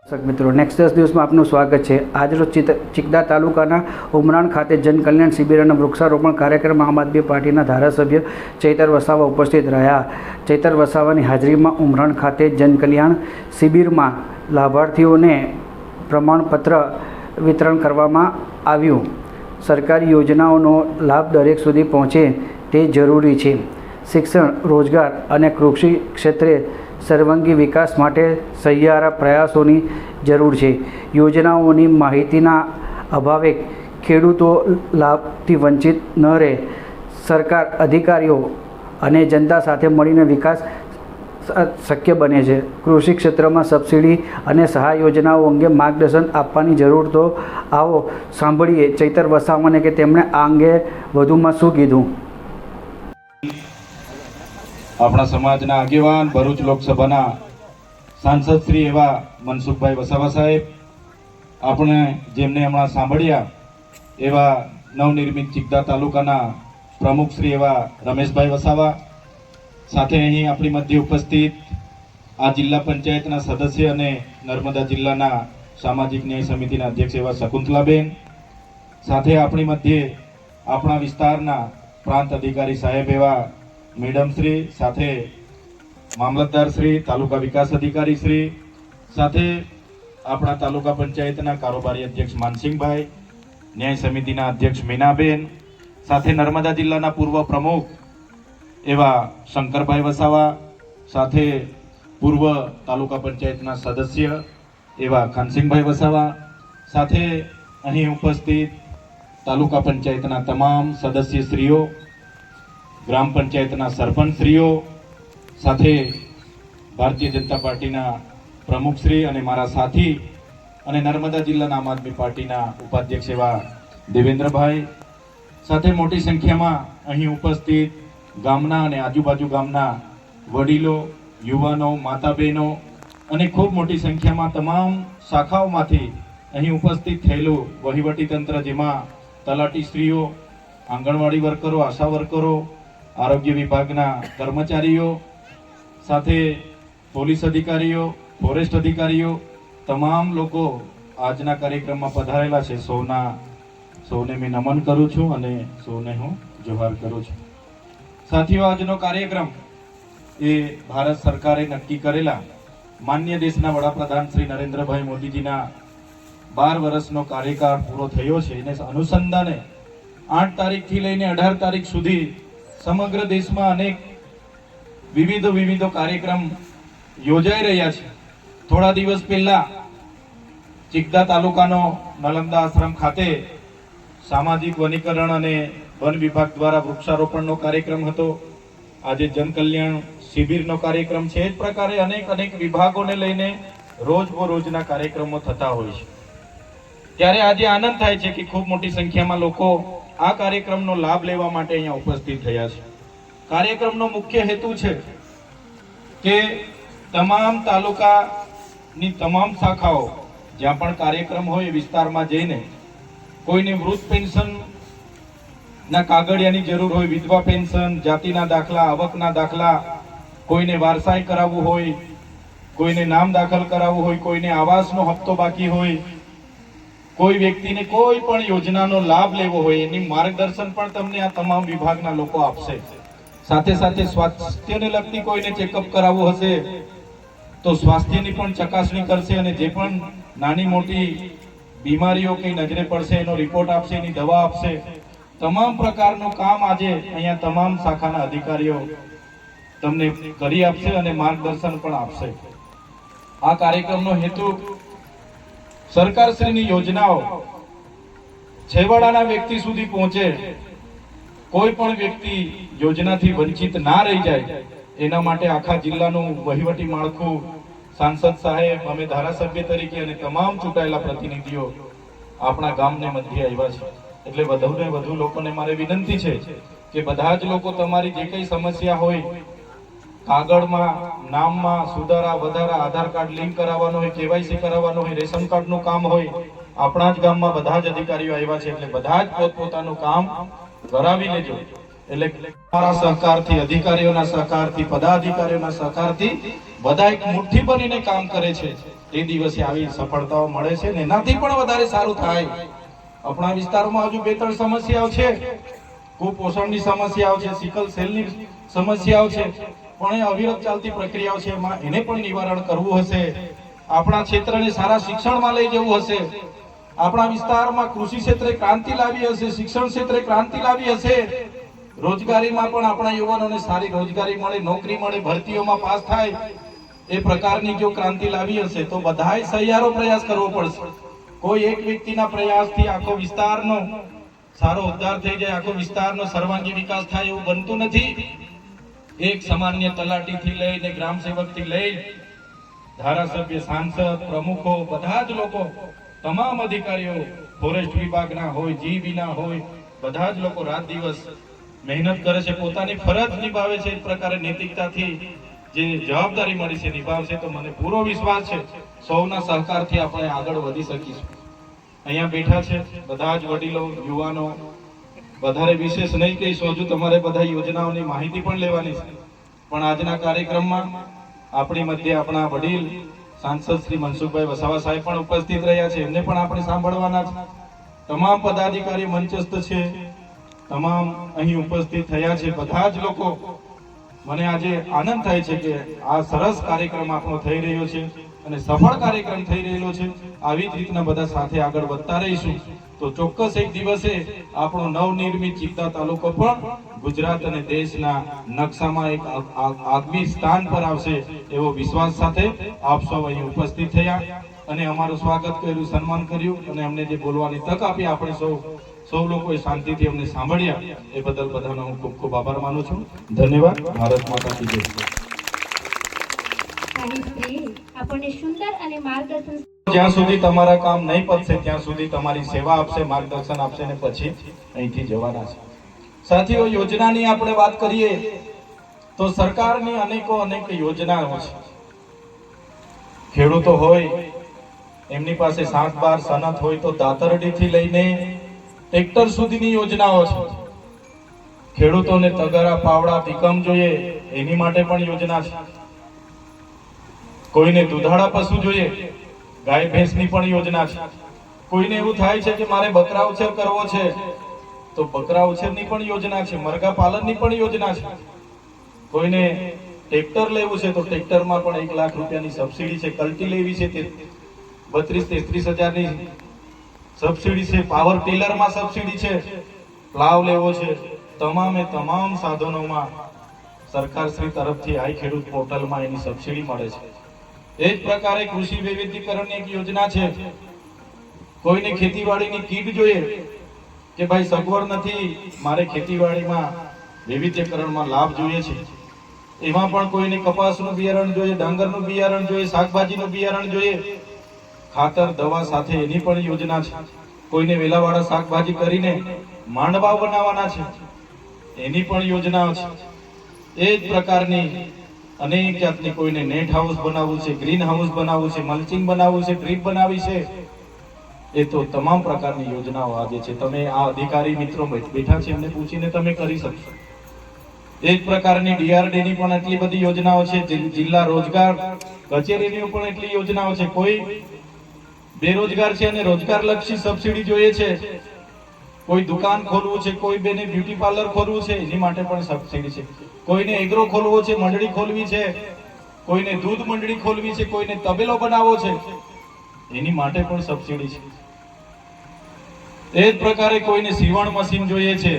દર્શક મિત્રો નેક્સ્ટ 10 દિવસમાં આપનું સ્વાગત છે। આજરોજ ચિકદા તાલુકાના ઉમરાણ ખાતે જનકલ્યાણ શિબિર અને વૃક્ષારોપણ કાર્યક્રમમાં આમ આદમી પાર્ટીના ધારાસભ્ય ચૈતર વસાવા ઉપસ્થિત રહ્યા। ચૈતર વસાવાની હાજરીમાં ઉમરાણ ખાતે જનકલ્યાણ શિબિરમાં લાભાર્થીઓને પ્રમાણપત્ર વિતરણ કરવામાં આવ્યું। સરકારી યોજનાઓનો લાભ દરેક સુધી પહોંચે તે જરૂરી છે। શિક્ષણ, રોજગાર અને કૃષિ ક્ષેત્રે સર્વાંગી વિકાસ માટે સહિયારા પ્રયાસોની જરૂર છે। યોજનાઓની માહિતીના અભાવે ખેડૂતો લાભથી વંચિત ન રહે। સરકાર, અધિકારીઓ અને જનતા સાથે મળીને વિકાસ શક્ય બને છે। કૃષિ ક્ષેત્રમાં સબસિડી અને સહાય યોજનાઓ અંગે માર્ગદર્શન આપવાની જરૂર। તો આવો સાંભળીએ ચૈતર વસાવાને કે તેમણે આ અંગે વધુમાં શું કીધું। આપણા સમાજના આગેવાન, ભરૂચ લોકસભાના સાંસદ શ્રી એવા મનસુખભાઈ વસાવા સાહેબ, આપણે જેમને હમણાં સાંભળ્યા એવા નવનિર્મિત ચિકદા તાલુકાના પ્રમુખ શ્રી એવા રમેશભાઈ વસાવા, સાથે અહીં આપણી મધ્ય ઉપસ્થિત આ જિલ્લા પંચાયતના સદસ્ય અને નર્મદા જિલ્લાના સામાજિક ન્યાય સમિતિના અધ્યક્ષ એવા શકુંતલાબેન, સાથે આપણી મધ્યે આપણા વિસ્તારના પ્રાંત અધિકારી સાહેબ એવા મેડમ શ્રી, સાથે મામલતદાર શ્રી, તાલુકા વિકાસ અધિકારી શ્રી, સાથે આપણા તાલુકા પંચાયતના કારોબારી અધ્યક્ષ માનસિંહભાઈ, ન્યાય સમિતિના અધ્યક્ષ મીનાબેન, સાથે નર્મદા જિલ્લાના પૂર્વ પ્રમુખ એવા શંકરભાઈ વસાવા, સાથે પૂર્વ તાલુકા પંચાયતના સદસ્ય એવા ખાનસિંહભાઈ વસાવા, સાથે અહીં ઉપસ્થિત તાલુકા પંચાયતના તમામ સદસ્યશ્રીઓ, ગ્રામ પંચાયતના સરપંચશ્રીઓ, સાથે ભારતીય જનતા પાર્ટીના પ્રમુખશ્રી અને મારા સાથી અને નર્મદા જિલ્લાના આમ આદમી પાર્ટીના ઉપાધ્યક્ષ એવા દેવેન્દ્રભાઈ, સાથે મોટી સંખ્યામાં અહીં ઉપસ્થિત ગામના અને આજુબાજુ ગામના વડીલો, યુવાનો, માતા બહેનો અને ખૂબ મોટી સંખ્યામાં તમામ શાખાઓમાંથી અહીં ઉપસ્થિત થયેલું વહીવટી તંત્ર, જેમાં તલાટીશ્રીઓ, આંગણવાડી વર્કરો, આશા વર્કરો, આરોગ્ય વિભાગના કર્મચારીઓ, સાથે પોલીસ અધિકારીઓ, ફોરેસ્ટ અધિકારીઓ, તમામ લોકો આજના કાર્યક્રમમાં પધારેલા છે। સૌને મેં નમન કરું છું અને સૌને હું જોહાર કરું છું। સાથીઓ, આજનો કાર્યક્રમ એ ભારત સરકારે નક્કી કરેલા માન્ય દેશના વડાપ્રધાન શ્રી નરેન્દ્રભાઈ મોદીજીના 12 વર્ષનો કાર્યકાળ પૂરો થયો છે એને અનુસંધાને 8 તારીખથી લઈને 18 તારીખ સુધી સમગ્ર દેશમાં અનેક વિવિધ કાર્યક્રમ યોજાઈ રહ્યા છે। થોડા દિવસ પહેલા ચિકદા તાલુકાનો નાલંદા આશ્રમ ખાતે સામાજિક વનીકરણ અને વન વિભાગ દ્વારા વૃક્ષારોપણનો કાર્યક્રમ હતો। આજે જનકલ્યાણ શિબિરનો કાર્યક્રમ છે। એ જ પ્રકારે અનેક વિભાગોને લઈને રોજના કાર્યક્રમો થતા હોય છે। ત્યારે આજે આનંદ થાય છે કે ખૂબ મોટી સંખ્યામાં લોકો આ કાર્યક્રમનો લાભ લેવા માટે અહીંયા ઉપસ્થિત થયા છે। કાર્યક્રમનો મુખ્ય હેતુ છે કે તમામ તાલુકાની તમામ શાખાઓ જ્યાં પણ કાર્યક્રમ હોય વિસ્તારમાં જઈને કોઈને વૃદ્ધ પેન્શન ના કાગળિયાની જરૂર હોય, વિધવા પેન્શન, જાતિના દાખલા, આવકના દાખલા, કોઈને વારસાઈ કરાવવું હોય, કોઈને નામ દાખલ કરાવવું હોય, કોઈને આવાસનો હપ્તો બાકી હોય, કોઈ વ્યક્તિને કોઈ પણ યોજનાનો લાભ લેવો હોય એની માર્ગદર્શન પણ તમને આ તમામ વિભાગના લોકો આપશે। સાથે સ્વાસ્થ્યને લગતી કોઈને ચેકઅપ કરાવવું હશે તો સ્વાસ્થ્યની પણ ચકાસણી કરશે અને જે પણ નાની મોટી બીમારીઓ કઈ નજરે પડશે એનો રિપોર્ટ આપશે, એની દવા આપશે। તમામ પ્રકારનું કામ આજે અહીંયા તમામ શાખાના અધિકારીઓ તમને કરી આપશે અને માર્ગદર્શન પણ આપશે। આ કાર્યક્રમનો હેતુ સરકારશ્રીની યોજનાઓ છેવાડાના વ્યક્તિ સુધી પહોંચે, કોઈ પણ વ્યક્તિ યોજનાથી વંચિત ના રહી જાય એના માટે આખા જિલ્લાનું વહીવટી માળખું સાંસદ સાહેબ, અમે ધારાસભ્ય તરીકે અને તમામ ચૂંટાયેલા પ્રતિનિધિઓ આપણા ગામને મધ્ય આવ્યા છે। એટલે વધુને વધુ લોકોને મારે વિનંતી છે કે બધા જ લોકો તમારી જે કઈ સમસ્યા હોય, કાગળમાં, નામમાં સુધારા વધારા, આધાર કાર્ડ લિંક કરાવવાનો હોય, કેવાયસી કરાવવાનો હોય, રેશન કાર્ડનું કામ હોય, આપણા જ ગામમાં બધા જ અધિકારીઓ આવ્યા છે એટલે બધા જ પોતપોતાનું કામ કરાવી લેજો। એટલે તમારા સહકારથી, અધિકારીઓના સહકારથી, પદાધિકારીઓના સહકારથી બધા એક મુઠ્ઠી બનીને કામ કરે છે તે દિવસે આવી સફળતાઓ મળે છે ને એનાથી પણ વધારે સારું થાય. આપણા વિસ્તારમાં હજુ 2-3 સમસ્યાઓ છે. કુપોષણની સમસ્યાઓ છે, સિકલ સેલની સમસ્યાઓ છે, પણ એ અવિરત ચાલતી પ્રક્રિયાઓ છે. એમાં એને પણ નિવારણ કરવું હશે. આપણા ક્ષેત્રને સારા શિક્ષણમાં લઈ જવું હશે. આપણા વિસ્તારમાં કૃષિ ક્ષેત્રે ક્રાંતિ લાવી હશે, શિક્ષણ ક્ષેત્રે ક્રાંતિ લાવી હશે, રોજગારીમાં પણ આપણા યુવાનોને સારી રોજગારી મળે, નોકરી મળે, ભરતીઓમાં પાસ થાય, એ પ્રકારની જો ક્રાંતિ લાવી હશે તો બધાએ સહિયારો પ્રયાસ કરવો પડશે. કોઈ એક વ્યક્તિના પ્રયાસથી આખો વિસ્તારનો સારો ઉદ્ધાર થઈ જાય, આખો વિસ્તારનો સર્વાંગી વિકાસ થાય એવું બનતું નથી. એક સામાન્ય તલાટીથી લઈને ગ્રામ સેવકથી લઈ ધારાસભ્ય, સાંસદ, પ્રમુખો, બધા જ લોકો, તમામ અધિકારીઓ, ફોરેસ્ટ વિભાગના હોય, જીબીના હોય, બધા જ લોકો રાત દિવસ મહેનત કરે છે, પોતાની ફરજ નિભાવે છે. એક પ્રકારે નૈતિકતાથી જે જવાબદારી મળી છે નિભાવશે તો મને પૂરો વિશ્વાસ છે સૌના સહકારથી આપણે આગળ વધી શકીશું. અહીંયા બેઠા છે બધા જ વડીલો, યુવાનો, વધારે વિશેષ નહીં કહીશું. હજુ તમારે બધા યોજનાઓની માહિતી પણ લેવાની છે. પણ આજના કાર્યક્રમમાં આપણી મધ્ય આપણા વડીલ સાંસદ શ્રી મનસુખભાઈ વસાવા સાહેબ પણ ઉપસ્થિત રહ્યા છે. એમને પણ આપણે સાંભળવાના છે. તમામ પદાધિકારી મંચસ્થ છે, તમામ અહીં ઉપસ્થિત થયા છે. બધા જ લોકો, મને આજે આનંદ થાય છે કે આ સરસ કાર્યક્રમ આપણો થઈ રહ્યો છે અને સફળ કાર્યક્રમ થઈ રહેલો છે. આવી જ રીતના બધા સાથે આગળ વધતા રહીશું તો ચોક્કસ એક દિવસે આપણો નવનિર્મિત ચિત્તા તાલુકો પણ ગુજરાત અને દેશના નકશામાં એક આગવી સ્થાન પર આવશે એવો વિશ્વાસ સાથે આપ સૌ અહીં ઉપસ્થિત થયા અને અમારું સ્વાગત કર્યું, સન્માન કર્યું અને અમને જે બોલવાની તક આપી, આપણે સૌ લોકોએ શાંતિથી અમને સાંભળ્યા, એ બદલ બધાનો હું ખૂબ ખૂબ આભાર માનું છું. ધન્યવાદ. ભારત માતા કી જય. આપણને સુંદર અને માર્ગદર્શન જ્યાં સુધી તમારા કામ નહીં પતશે ત્યાં સુધી તમારી સેવા આપશે, માર્ગદર્શન આપશે ને પછી અહીંથી જવાના છે. સાથીઓ, યોજનાની આપણે વાત કરીએ તો સરકારની અનેક યોજનાઓ છે. ખેડૂતો હોય એમની પાસે 7-12 સનત હોય તો દાતરડીથી લઈને ટ્રેક્ટર સુધીની યોજનાઓ છે. ખેડૂતોને તગારા, પાવડા, ભીકમ જોઈએ એની માટે પણ યોજના છે. કોઈને દુધાળા પશુ જોઈએ, ગાય ભેંસની પણ યોજના છે. કોઈને એવું થાય છે કે મારે બકરા ઉછેર કરવો છે તો બકરા ઉછેરની પણ યોજના છે, મરઘા પાલનની પણ યોજના છે. કોઈને ટ્રેક્ટર લેવું છે તો ટ્રેક્ટરમાં પણ 1 લાખ રૂપિયાની સબસિડી છે. કલ્ટી લેવી છે તે 32-33 હજારની સબસિડી છે. પાવર ટીલરમાં સબસિડી છે. પ્લાવ લેવો છે, તમામ સાધનોમાં સરકારશ્રી તરફથી આઈ ખેડૂત પોર્ટલમાં એની સબસિડી મળે છે. એ જ પ્રકારે કૃષિ વૈવિધ્યકરણની એક યોજના છે. કોઈને ખેતીવાડીની કીટ જોઈએ કે ભાઈ સગવડ નથી, મારે ખેતીવાડીમાં વૈવિધ્યકરણમાં લાભ જોઈએ છે, એમાં પણ કોઈને કપાસનું બિયારણ જોઈએ, ડાંગરનું બિયારણ જોઈએ, શાકભાજીનું બિયારણ જોઈએ, ખાતર, દવા સાથે એની પણ યોજના છે. કોઈને વેલાવાળા શાકભાજી કરીને માંડવા બનાવવાના છે, એની પણ યોજનાઓ છે. એ જ પ્રકારની અનેક જાતની, કોઈને નેટ હાઉસ બનાવવું છે, ગ્રીન હાઉસ બનાવવું છે, મલ્ચિંગ બનાવવું છે, ડ્રીપ બનાવી છે, એ તો તમામ પ્રકારની યોજનાઓ આજે છે. તમે આ અધિકારી મિત્રો બેઠા છે એમને પૂછીને તમે કરી શકશો. એ જ પ્રકારની ડીઆરડીની પણ એટલી બધી યોજનાઓ છે. જિલ્લા રોજગાર કચેરીની પણ એટલી યોજનાઓ છે. કોઈ બેરોજગાર છે અને રોજગારલક્ષી સબસિડી જોઈએ છે, કોઈ દુકાન ખોલવું છે, કોઈ બેને બ્યુટી પાર્લર ખોલવું છે, એની માટે પણ સબસિડી છે. કોઈને એગ્રો ખોલવો છે, મંડળી ખોલવી છે, કોઈને દૂધ મંડળી ખોલવી છે, કોઈને તબેલો બનાવવો છે, એની માટે પણ સબસિડી છે. એ જ પ્રકારે કોઈને સીવણ મશીન જોઈએ છે,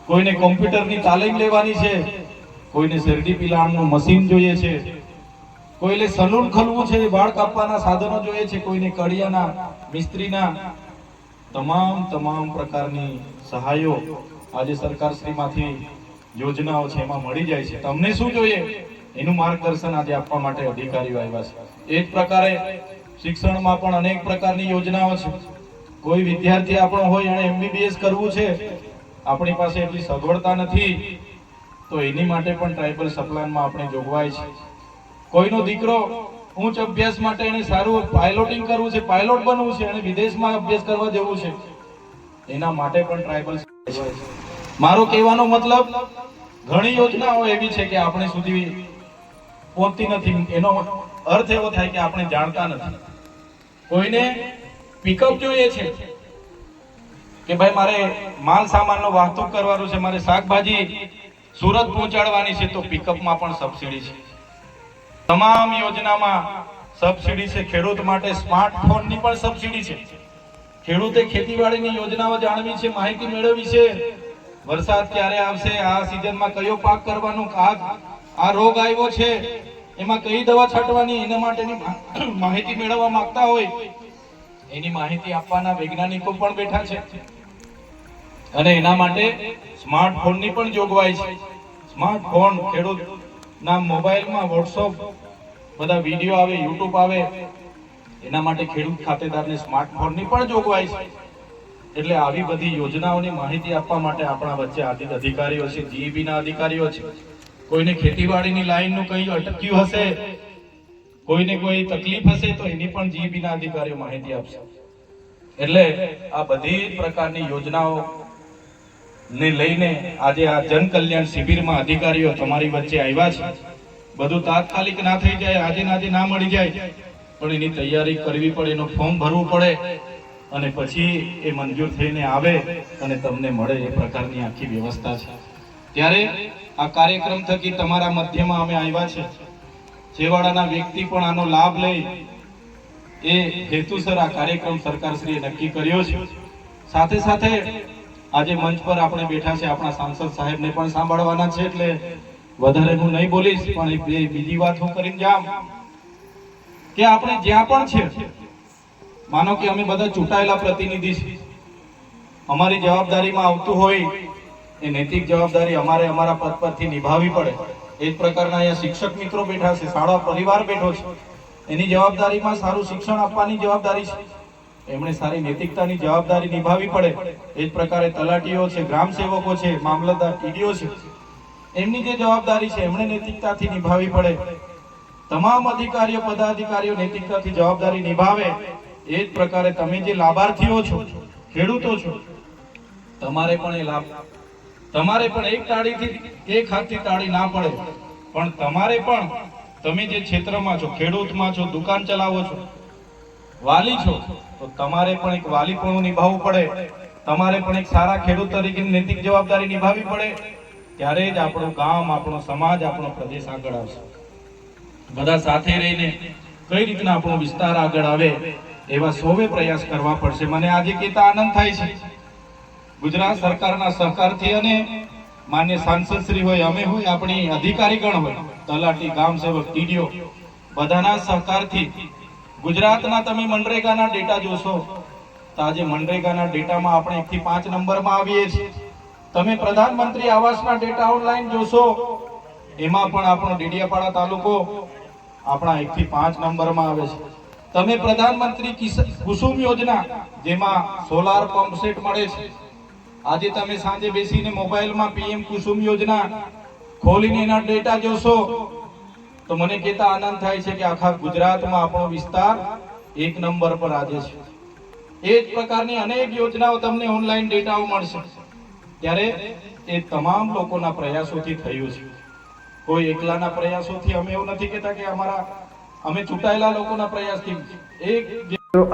કોઈને કોમ્પ્યુટરની તાલીમ લેવાની છે, કોઈને શેરડી પિલાણનું મશીન જોઈએ છે, કોઈને સલૂન ખોલવું છે, વાળ કાપવાના સાધનો જોઈએ છે, કોઈને કડિયાના, મિસ્ત્રીના, તમામ પ્રકારની સહાયો આજે સરકારશ્રીમાંથી યોજનાઓ છે એમાં મળી જાય છે. તમને શું જોઈએ એનું માર્ગદર્શન આજે આપવા માટે અધિકારીઓ આવ્યા છે. એ જ પ્રકારે શિક્ષણમાં પણ અનેક પ્રકારની યોજનાઓ છે. કોઈ વિદ્યાર્થી આપણો હોય એને MBBS કરવું છે, આપણી પાસે એટલી સગવડતા નથી તો એની માટે પણ ટ્રાઇબલ સપ્લાનમાં આપણે જોગવાઈ છે. કોઈનો દીકરો ઉચ્ચ અભ્યાસ માટે એને સારું પાયલોટિંગ કરવું છે, પાયલોટ બનવું છે અને વિદેશમાં અભ્યાસ કરવા જવું છે, એના માટે પણ ટ્રાઇબલ છે. મારો કહેવાનો મતલબ ઘણી યોજનાઓ એવી છે કે આપણે સુધી પહોંચતી નથી. એનો અર્થ એવો થાય કે આપણે જાણતા નથી. કોઈને પિકઅપ જોઈએ છે કે ભાઈ મારે માલ સામાનનો વાહતુક કરવાનું છે, મારે શાકભાજી સુરત પહોંચાડવાની છે, તો પિકઅપમાં પણ સબસિડી છે. તમામ યોજનામાં સબસિડી છે. ખેડૂત માટે સ્માર્ટફોનની પણ સબસિડી છે. ખેડૂતે ખેતીવાડીની યોજનાઓ જાણવી છે, માહિતી મેળવવી છે. વરસાદ ક્યારે આવશે, આ સિઝનમાં કયો પાક કરવાનો, આ રોગ આવ્યો છે એમાં કઈ દવા છાંટવાની, એના માટેની માહિતી મેળવવા માંગતા હોય એની માહિતી આપવાના વૈજ્ઞાનિકો પણ બેઠા છે. અને એના માટે સ્માર્ટફોનની પણ જોગવાઈ છે. સ્માર્ટફોન ખેડૂતના મોબાઈલમાં વોટ્સઅપ બધા વિડીયો આવે, યુટ્યુબ આવે, એના માટે ખેડૂત ખાતેદારને સ્માર્ટફોનની પણ જોગવાઈ છે. એટલે આવી બધી યોજનાઓની માહિતી આપવા માટે આપણા વચ્ચે અધિકારીઓ છે, જીઈબીના અધિકારીઓ છે. કોઈને ખેતીવાડીની લાઈનનું કંઈ અટક્યું હશે, કોઈને કોઈ તકલીફ હશે, તો એની પણ જીઈબીના અધિકારીઓ માહિતી આપશે. એટલે આ બધી પ્રકારની યોજનાઓ ને લઈને આજે આ જન કલ્યાણ શિબિરમાં અધિકારીઓ તમારી વચ્ચે આવ્યા છે. બધું તાત્કાલિક ના થઈ જાય, આજે ને આજે ના મળી જાય, પણ એની તૈયારી કરવી પડે, એનું ફોર્મ ભરવું પડે અને પછી એ મંજૂર થઈને આવે અને તમને મળે, એ પ્રકારની આખી વ્યવસ્થા છે. ત્યારે આ કાર્યક્રમ થકી તમારા મધ્યમાં અમે આવ્યા છે. છેવાડાના વ્યક્તિ પણ આનો લાભ લે એ હેતુસર આ કાર્યક્રમ સરકારશ્રીએ નક્કી કર્યો છે. સાથે સાથે આજે મંચ પર આપણે બેઠા છે, આપણા સાંસદ સાહેબને પણ સાંભળવાના છે, એટલે વધારે હું નહીં બોલીશ, પણ એક બીજી વાત હું કરીને જામ કે આપણે જ્યાં પણ છે, માનો કે અમે બધા ચૂંટાયેલા પ્રતિનિધિ છીએ, અમારી જવાબદારીમાં આવતું હોય એ નૈતિક જવાબદારી અમારે અમારા પદ પરથી નિભાવવી પડે. એ જ પ્રકારના અહીંયા શિક્ષક મિત્રો બેઠા છે, શાળા પરિવાર બેઠો છે, એની જવાબદારીમાં સારું શિક્ષણ આપવાની જવાબદારી છે, એમણે સારી નૈતિકતાની જવાબદારી નિભાવવી પડે. એ જ પ્રકારે તલાટીઓ છે, ગ્રામ સેવકો છે, મામલતદાર, ટીડીઓ છે, એમની જે જવાબદારી છે એમણે નૈતિકતાથી નિભાવવી પડે. તમામ અધિકારીઓ, પદાધિકારીઓ નૈતિકતાથી જવાબદારી નિભાવે. એ જ પ્રકારે તમે જે લાભાર્થીઓ છો, ખેડૂતો છો, તમારે પણ એ લાભ, તમારે પણ એક તાળીથી, એક હાથથી તાળી ના પડે, પણ તમારે પણ, તમે જે ક્ષેત્રમાં છો, ખેડૂતમાં છો, દુકાન ચલાવો છો, વાલી છો, તો તમારે પણ એક વાલીપણું નિભાવવું પડે. તમારે પણ એક સારા ખેડૂત તરીકે નૈતિક જવાબદારી નિભાવવી પડે. ત્યારે જ આપણું ગામ, આપણો સમાજ, આપણો પ્રદેશ આગળ આવશે. બધા સાથે રહીને કઈ રીતના આપણો વિસ્તાર આગળ આવે એવા સૌએ પ્રયાસ કરવા પડશે. મને આજે કહેતા આનંદ થાય છે, ગુજરાત સરકારના સહકારથી અને માન્ય સાંસદ શ્રી હોય, અમે હોય, આપણી અધિકારીગણ હોય, તલાટી, ગામ સેવક, ટીડીઓ, બધાના સહકારથી ગુજરાતના તમે મનરેગાના ડેટા જોશો તો આજે મનરેગાના ડેટામાં આપણે 1 થી 5 નંબરમાં આવીએ છીએ. તમે પ્રધાનમંત્રી આવાસના ડેટા ઓનલાઈન જોશો, એમાં પણ આપણો ડેડિયાપાડા તાલુકો આપણા 1 થી 5 નંબરમાં આવે છે. તમે પ્રધાનમંત્રી કુસુમ યોજના, જેમાં સોલાર પંપ સેટ મળે છે, આજે તમે સાંજે બેસીને મોબાઈલમાં પીએમ કુસુમ યોજના ખોલીને એના ડેટા જોશો તો મને કહેતા આનંદ થાય છે કે આખા ગુજરાતમાં આપણો વિસ્તાર 1 નંબર પર આજે છે. એ જ પ્રકારની અનેક યોજનાઓ તમને ઓનલાઈન ડેટાઓ મળશે. ત્યારે એ તમામ લોકોના પ્રયાસોથી થયું છે. કોઈ એકલાના પ્રયાસોથી અમે એવું નથી કહેતા કે અમે ચૂંટાયેલા લોકોના પ્રયાસથી.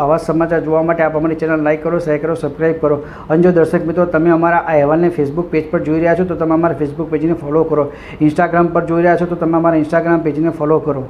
આવા સમાચાર જોવા માટે આપ અમારી ચેનલ લાઈક કરો, શેર કરો, સબસ્ક્રાઈબ કરો. અને જો દર્શક મિત્રો તમે અમારા આ અહેવાલને ફેસબુક પેજ પર જોઈ રહ્યા છો તો તમે અમારા ફેસબુક પેજને ફોલો કરો. ઇન્સ્ટાગ્રામ પર જોઈ રહ્યા છો તો તમે અમારા ઇન્સ્ટાગ્રામ પેજને ફોલો કરો.